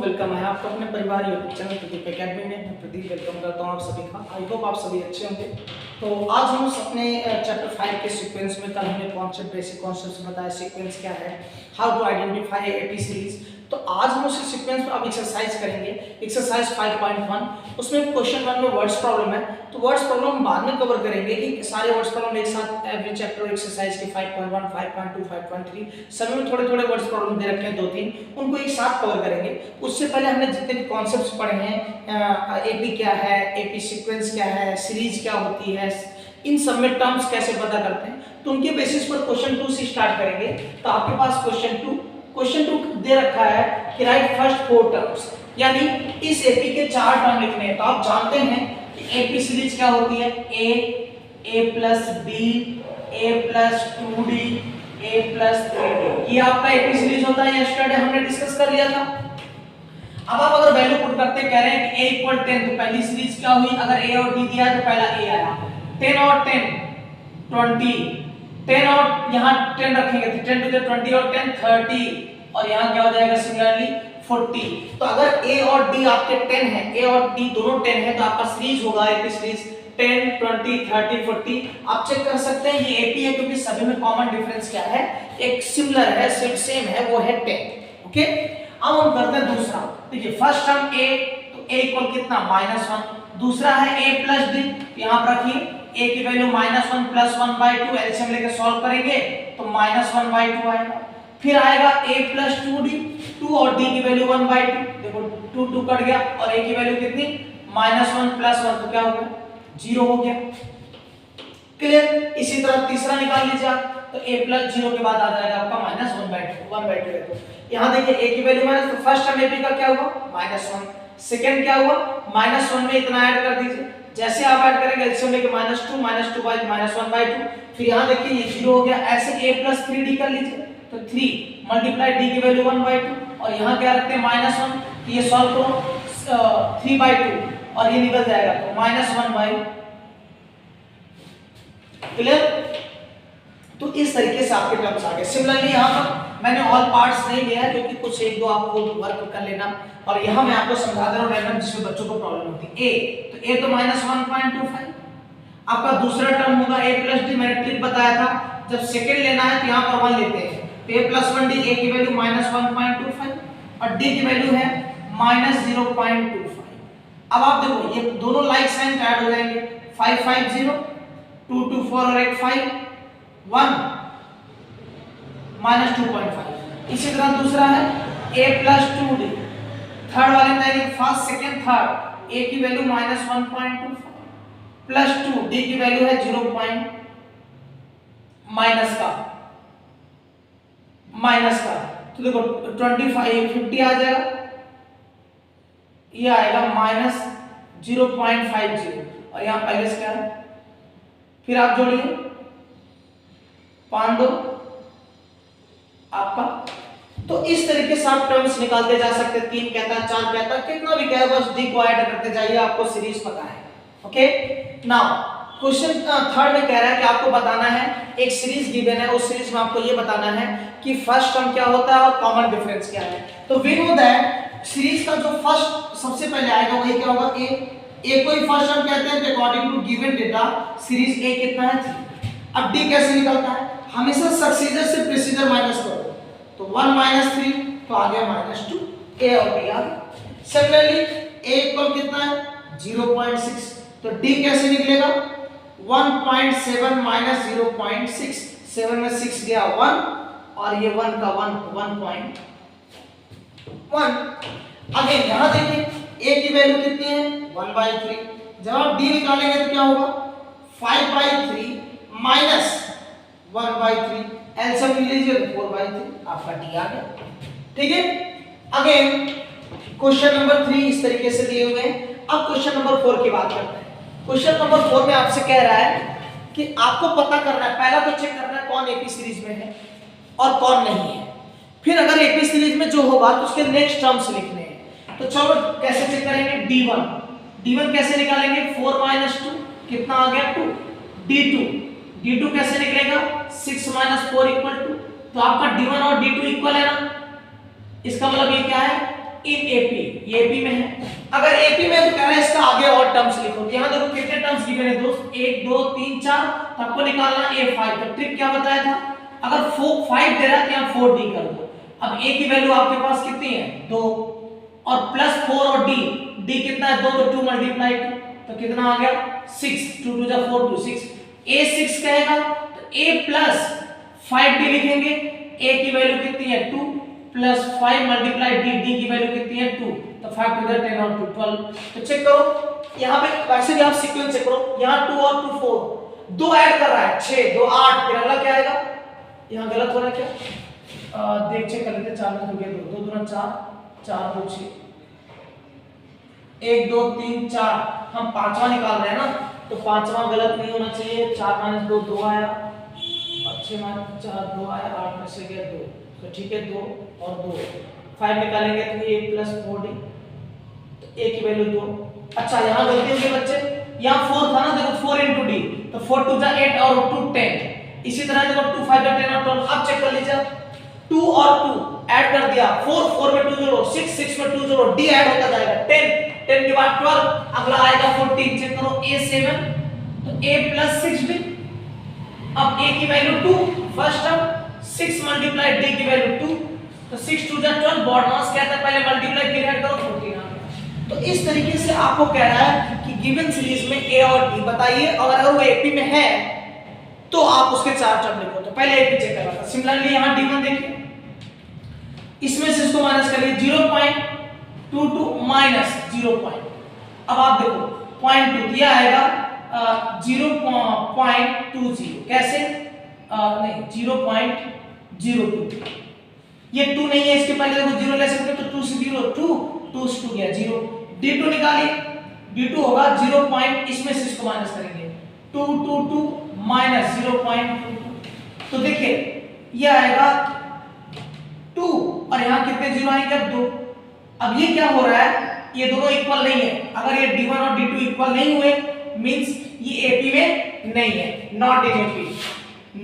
Welcome है आपका अपने परिवार यूट्यूब चैनल प्रदीप एकेडमी में। मैं प्रदीप वेलकम करता हूँ आप सभी का। आई होप आप सभी अच्छे होंगे। तो आज हम अपने चैप्टर 5 के सीक्वेंस में कल हमने कॉन्सेप्ट बेसिक कॉन्सेप्ट बताया सीक्वेंस क्या है, how to identify AP series. तो आज हम उसी सीक्वेंस पर अब एक्सरसाइज करेंगे, एक्सरसाइज 5.1। उसमें क्वेश्चन 1 में वर्ड्स प्रॉब्लम है, तो वर्ड्स प्रॉब्लम बाद में कवर करेंगे कि सारे वर्ड्स प्रॉब्लम एक साथ एवरी चैप्टर एक्सरसाइज के 5.1, 5.2, 5.3 सभी में थोड़े थोड़े वर्ड्स प्रॉब्लम दे रखे हैं, 2-3 उनको एक साथ कवर करेंगे। उससे पहले हमने जितने भी कॉन्सेप्ट्स पढ़े हैं, एपी क्या है, एपी सीक्वेंस क्या है, सीरीज क्या होती है, इन सब में टर्म्स कैसे पता करते हैं, तो उनके बेसिस पर क्वेश्चन 2 से स्टार्ट करेंगे। तो आपके पास क्वेश्चन 2 दे रखा है कि राइट फर्स्ट 4 टर्म्स, यानी इस एपी के 4 टर्म लिखने हैं। तो आप जानते हैं कि एपी सीरीज क्या होती है, ए प्लस बी, ए प्लस 2d, ए प्लस 3d, ये आपका एपी सीरीज होता है। यस्टरडे हमने डिस्कस कर लिया था। अब आप अगर वैल्यू पुट करते कह रहे हैं कि a इक्वल 10, तो पहली सीरीज क्या हुई, अगर a और d दिया है तो पहला a आया, 10 और 10 20, 10 और यहाँ 10 रखेंगे तो 10 टू द 20 और 10 30, और यहाँ क्या हो जाएगा सिमिलरली 40। तो अगर a और d आपके 10 है, a और d दोनों 10 है, तो आपका सीरीज होगा एपी सीरीज 10, 20, 30, 40। आप चेक कर सकते हैं ये एपी है क्योंकि सभी में कॉमन डिफरेंस क्या है, एक सिमिलर है, सेम है, वो है 10। ओके, अब हम करते हैं दूसरा। देखिए फर्स्ट टर्म a, तो a इक्वल कितना -1। दूसरा है a प्लस d, यहां पर रखिए a की वैल्यू -1 प्लस 1/2, एलसीएम लेके सॉल्व करेंगे तो -1/2 आएगा। फिर आएगा a प्लस 2d, 2 और d की वैल्यू 1/2, देखो 2 2 कट गया, और a की वैल्यू कितनी -1 प्लस 1, तो क्या हो गया 0 हो गया। क्लियर। इसी तरह तीसरा निकाल लीजिए आप, तो a प्लस 0 के बाद आ जाएगा आपका -1/2 है। तो यहां देखिए a की वैल्यू माइनस, तो फर्स्ट टर्म a का क्या हुआ -1, सेकंड क्या हुआ -1 में इतना ऐड कर दीजिए, जैसे आप ऐड करेंगे एलसीएम लेके -2 बाय -1/2, फिर यहां देखिए ये 0 हो गया। ऐसे a प्लस 3d कर लीजिए, तो 3 मल्टीप्लाई d की वैल्यू 1/2, और यहां क्या रखते हैं -1, तो ये सॉल्व करो 3/2 और ये निकल जाएगा तो -1/2। क्लियर। तो इस तरीके से आपके टर्म्स आ गए। सिमिलरली यहां पर मैंने ऑल पार्ट्स नहीं लिया है क्योंकि कुछ एक दो आपको वर्क कर लेना, और यहां मैं आपको समझा दे रहा हूं रैंडम जिसमें बच्चों को प्रॉब्लम होती है। a तो -1.25, आपका दूसरा टर्म होगा a प्लस d, मैंने ट्रिक बताया था, जब सेकंड लेना है तो यहां पर 1 लेते हैं, तो a प्लस 1d, a की वैल्यू -1.25 और d की वैल्यू है -0.25। अब आप देखो ये दोनों लाइक साइन ऐड हो जाएंगे, 5 5 0, 2 2 4 और 8 5 1 -2.5। इसी तरह दूसरा है a प्लस 2d, थर्ड वाले में आएंगे फर्स्ट सेकंड थर्ड, a की वैल्यू -1.25 प्लस 2, d की वैल्यू है 0. माइनस का, तो देखो 25 50 आ जाएगा, ये आएगा -0.50, और यहाँ पहले से क्या है, फिर आप जोड़िए 5 2 आपका। तो इस तरीके से आप टर्म्स निकालते जा सकते हैं, 3 कहता है, 4 कहता है, कितना भी कहे, बस d को ऐड करते जाइए, आपको सीरीज पता है। ओके, नाउ क्वेश्चन थर्ड में कह रहा है कि आपको बताना है, एक सीरीज गिवन है, उस सीरीज में आपको ये बताना है कि फर्स्ट टर्म क्या होता है और कॉमन डिफरेंस क्या है। तो वी नो दैट सीरीज का जो फर्स्ट सबसे पहले आएगा वही क्या होगा, a को ही फर्स्ट टर्म कहते हैं, according to given data series a कितना है 3। अब d कैसे निकलता है, हमेशा सक्सीडर से प्रीसीडर माइनस करो, तो 1 - 3 तो आ गया -2, a और b आ गया। सिमिलरली a इक्वल कितना है 0.6, तो d कैसे निकलेगा 1.7 - 0.6, 7 में 6 गया 1, और ये 1 का 1.1। अगेन यहां देखिए a की वैल्यू कितनी है 1/3, जब आप d निकालेंगे तो क्या होगा 5/3 माइनस 1/3, एलसीएम ले लीजिए 4/3, आपका d आ गया। ठीक है, अगेन क्वेश्चन नंबर 3 इस तरीके से दिए हुए हैं। अब क्वेश्चन नंबर 4 की बात करते हैं। क्वेश्चन नंबर 4 में आपसे कह रहा है कि आपको पता करना है, पहला तो चेक करना है कौन एपी सीरीज में है और कौन नहीं है, फिर अगर एपी सीरीज में जो होगा तो उसके नेक्स्ट टर्म्स लिखने हैं। तो चलो कैसे चेक करेंगे, d1 कैसे निकालेंगे 4 - 2 कितना आ गया 2, d2 कैसे निकलेगा 6 - 4 = 2, तो आपका d1 और d2 इक्वल है ना, इसका मतलब ये क्या है इन एपी, ये एपी में है। अगर एपी में तो कह रहा है इसका आगे और टर्म्स लिखो। तो यहां देखो कितने टर्म्स गिवन है दोस्त, 1 2 3 4, तो आपको निकालना a5। तो ट्रिक क्या बताया था, अगर 5 दे रहा है तो यहां 4 डी कर दो। अब a की वैल्यू आपके पास कितनी है 2, और प्लस 4 और d कितना है 2, तो 2 मल्टीप्लाई 2, तो कितना आ गया 6, 2 2 जा 4 2 6, a6 कहेगा तो a प्लस 5d लिखेंगे। a की वैल्यू कितनी है 2 प्लस 5 मल्टीप्लाई d, d की वैल्यू कितनी है 2, तो 5 टू 10 और 2 12। तो चेक करो यहाँ पे वैसे भी आप सीक्वेंस चेक करो, यहाँ 2 और 2 4, 2 ऐड कर रहा है 6 2 8, फिर अगला क्या आएगा, यहाँ गलत हो रहा है क्या, देख चेक कर लेते, 4 में हो गया 2 2 दूना 4 4 2 6, 1 2 3 4, हम पांचवा निकाल रहे हैं ना, तो पांचवा गलत नहीं होना चाहिए। 4 माइनस 2 2 आया, 6 माइनस 4 2 आया, 8 में से गया 2, तो ठीक है 2 और 2, 5 निकालेंगे तो ये प्लस 4d, तो a की वैल्यू 2। अच्छा यहाँ गलती हो गई बच्चे, यहाँ 4 था ना, देखो 4 into d, तो 4 2 जा 8 और 2 10। इसी तरह देखो 2 5 जा 10 और 12। अब चेक कर लीजिए, 2 और 2 ऐड कर दिया, 4 4 में 2 जोड़ो, 6 6 में 2 जोड़ो, d ऐड होता जाएगा, 10 10 के बाद 12, अगला आएगा 14। चेक करो a7, तो a प्लस 6d, अब a की value 2 first term, 6 multiply d की वैल्यू 2, तो 6 2 जा 12, बॉड मास क्या था, पहले मल्टीप्लाई फिर ऐड करो 14 आ गया। तो इस तरीके से आपको कह रहा है कि गिवन सीरीज में a और d बताइए, और अगर वो एपी में है तो आप उसके 4 टर्म लिखो। तो पहले एपी चेक करना था। सिमिलरली यहां d1 देखिए, इसमें से इसको माइनस करिए, 0.22 माइनस 0. अब आप देखो 0.2 दिया आएगा 0.20, कैसे नहीं 0.02, ये 2 नहीं है, इसके पहले देखो 0 ले सकते हो, तो 2 से 0 2 2 से 2 गया 0, d2 निकालिए, d2 होगा 0. इसमें से इसको माइनस करेंगे 2 2 2 माइनस 0.22, तो देखिए ये आएगा 2, और यहाँ कितने जीरो आएंगे, अब 2। अब ये क्या हो रहा है, ये दोनों इक्वल नहीं है। अगर ये d1 और d2 इक्वल नहीं हुए मींस ये एपी में नहीं है, not in AP,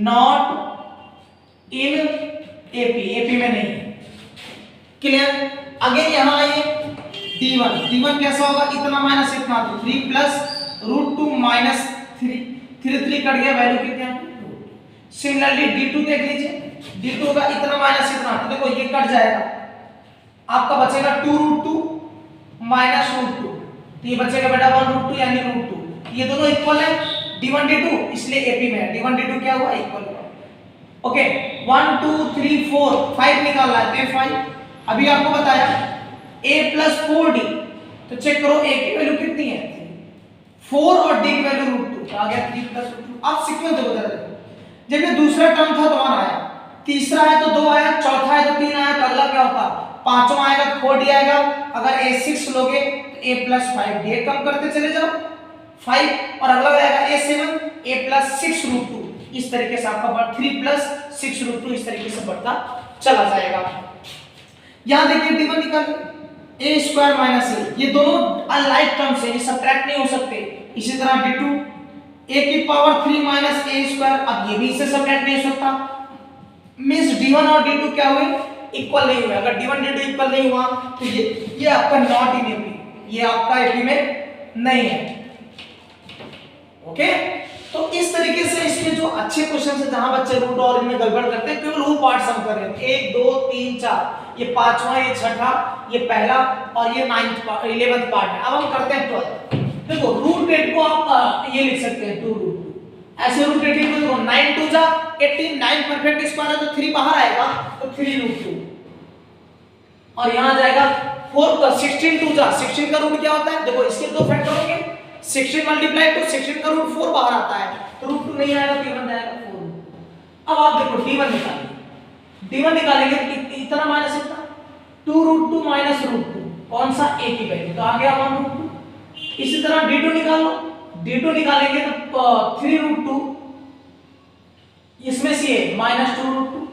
not in AP, AP में नहीं है। क्लियर। अगेन यहां आइए, d1 कैसा होगा, इतना माइनस इतना, तो 3 प्लस √2 माइनस 3 3 कट गया, वैल्यू कितनी है। सिमिलरली d2 देख लीजिए, d2 होगा इतना माइनस इतना, तो देखो ये कट जाएगा, आपका बचेगा 2√2 माइनस √2, तो ये बचेगा बेटा 1√2 यानी √2। ये दोनों इक्वल है d1 d2, इसलिए एपी में है। d1 d2 क्या हुआ, इक्वल हुआ। ओके 1 2 3 4 5 निकालना है, तो 5 अभी आपको बताया a प्लस 4d, तो चेक करो a की वैल्यू कितनी है 4 और d की वैल्यू √2, तो आ गया 3 प्लस √2। आप सीक्वेंस देखो जरा, जब ये दूसरा टर्म था तो 1 आया, तीसरा है तो 2 आया, चौथा है तो 3 आया, तो अगला क्या होता, पांचवा आएगा तो 4d आएगा। अगर a6 लोगे तो a प्लस 5d, कम करते चले जाओ 5, और अगला आएगा a7 a प्लस 6√2, इस तरीके से आपका 3 प्लस 6√2 इस तरीके से बढ़ता चला जाएगा। यहां देखिए d1 निकाल, a स्क्वायर माइनस a, ये दोनों अनलाइक टर्म्स है, ये सब्ट्रैक्ट नहीं हो सकते। इसी तरह d2 a की पावर 3 माइनस a स्क्वायर, अब ये भी इससे सब्ट्रैक्ट नहीं हो सकता, मींस d1 और d2 क्या हुए, इक्वल नहीं हुए। अगर d1 d2 इक्वल नहीं हुआ तो ये आपका नॉट इन एपी, ये आपका एपी में नहीं है। ओके, तो इस तरीके से इसमें जो अच्छे क्वेश्चन है, जहां बच्चे रूट और इनमें गड़बड़ करते हैं, केवल वो पार्ट सम कर रहे हैं, 1 2 3 4, ये पांचवा, ये छठा, ये पहला, और ये 11th पार्ट है। अब हम करते हैं 12। देखो रूट 8 को आप ये लिख सकते हैं 2√2, ऐसे रूट 8 को देखो 9 2 जा 18, 9 परफेक्ट स्क्वायर है तो 3 बाहर आएगा, तो 3√2, और यहां जाएगा 4 का 16 2 जा, 16 का रूट क्या होता है, देखो इसके दो फैक्टर होंगे, 16 मल्टीप्लाई तो 16 का रूट 4 बाहर आता है, तो √2 नहीं आएगा, तो बन जाएगा 4। अब आप देखो d1 निकालिए, d1 निकालेंगे तो इतना माइनस इतना, 2√2 माइनस √2, कौन सा a की वैल्यू, तो आ गया 1√2। इसी तरह d2 निकालो, d2 निकालेंगे तो 3√2, इसमें से माइनस 2√2,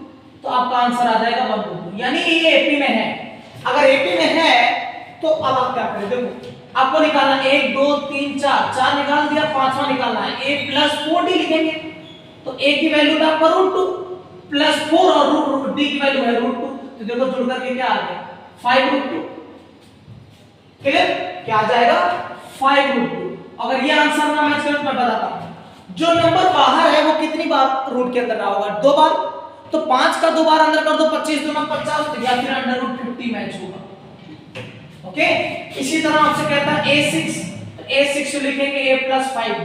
तो आपका आंसर आ जाएगा 1√2, यानी ये एपी में है। अगर एपी में है तो अब आप क्या करें, देखो आपको निकालना 1 2 3 4 निकाल दिया, पांचवा निकालना है, a प्लस 4d लिखेंगे, तो a की वैल्यू था आपका √2 प्लस 4 और d की वैल्यू है √2, तो देखो जुड़ करके क्या आ गया 5√2, क्लियर? क्या आ जाएगा 5√2। अगर ये आंसर ना मैच करे तो मैं बताता हूं जो नंबर बाहर है वो कितनी बार रूट के अंदर रहा होगा, 2 बार। तो 5 का 2 बार अंदर कर दो, 25 दूना 50, या फिर √50 मैच होगा। ओके, इसी तरह आपसे कहता है a6, तो a6 लिखेंगे a + 5d,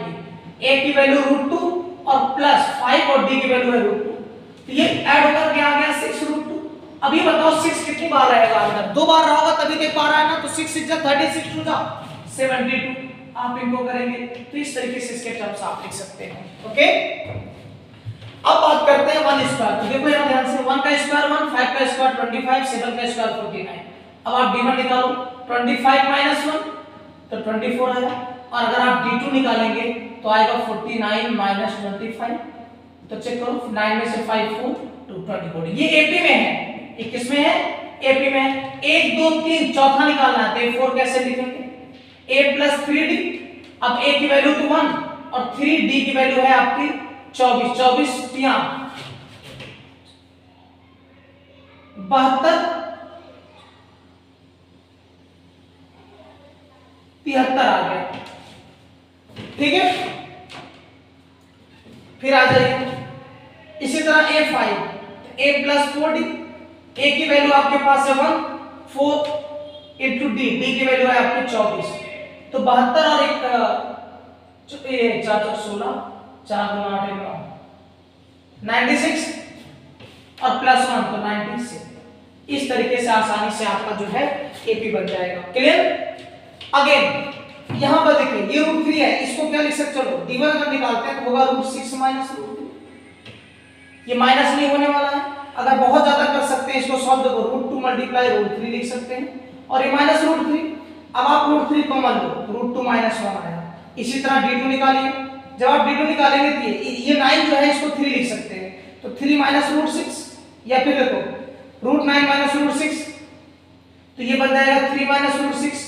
a की वैल्यू √2 और प्लस 5 और d की वैल्यू है √2, तो ये ऐड होकर के आ गया 6√2। अब ये बताओ 6 कितनी बार रहेगा अंदर, 2 बार रहा होगा तभी दे पा रहा है ना, तो 6 6 36 2 72 आप इनको करेंगे, तो इस तरीके से इसके टर्म्स आप लिख सकते हैं। ओके, अब बात करते हैं 1 स्क्वायर। तो देखो यहां ध्यान से 1 का स्क्वायर 1, 5 का स्क्वायर 25, 7 का स्क्वायर 49। अब आप d1 निकालो, 25 - 1 तो 24 आएगा, और अगर आप d2 निकालेंगे तो आएगा 49 - 25। तो चेक करो, 9 में से 5 4 2 24। ये एपी में है, ये किस में है, एपी में है। 1 2 3 चौथा निकालना है, तो 4 कैसे लिखेंगे, a + 3d। अब a की वैल्यू तो 1 और 3d की वैल्यू है आपकी 24, 24 तिया 72 73 आ गया। ठीक है, फिर आ जाइए इसी तरह a5, a + 4d, a की वैल्यू आपके पास है 1, 4 * d, d की वैल्यू है आपकी 24, तो 72 और 1 4 4 16 4 2 8 9 96 और +1 तो 96। इस तरीके से आसानी से आपका जो है एपी बन जाएगा। क्लियर? अगेन यहां पर देखिए ये √3 है, इसको क्या लिख सकते, चलो d1 अगर निकालते हैं तो होगा √6 - √3। ये माइनस नहीं होने वाला है। अगर बहुत ज्यादा कर सकते हैं इसको सॉल्व, देखो √2 × √3 लिख सकते हैं, और ये -√3। अब आप √3 कॉमन लो, √2 - 1 आया। इसी तरह d2 निकालिए, जब आप d2 निकालेंगे तो ये 9 जो है इसको 3 लिख सकते हैं, तो 3 - √6, या फिर देखो √9 - √6, तो ये बन जाएगा 3 - √6।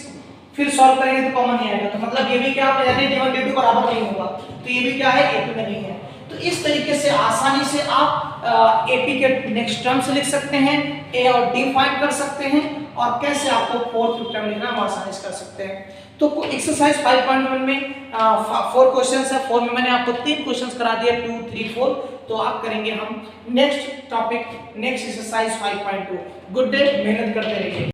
फिर सॉल्व करेंगे तो कॉमन नहीं आएगा, तो मतलब ये भी क्या है, यानी d1 d2 बराबर नहीं होगा, तो ये भी क्या है, एपी में नहीं है। तो इस तरीके से आसानी से आप एपी के नेक्स्ट टर्म्स लिख सकते हैं, ए और डी फाइंड कर सकते हैं, और कैसे आपको फोर्थ टर्म लिखना हम आसानी से कर सकते हैं। तो एक्सरसाइज 5.1 में 4 क्वेश्चंस है, 4 में मैंने आपको 3 क्वेश्चंस करा दिए, 2 3 4। तो आप करेंगे हम next topic, next exercise 5.2। Good day, मेहनत करते रहिए।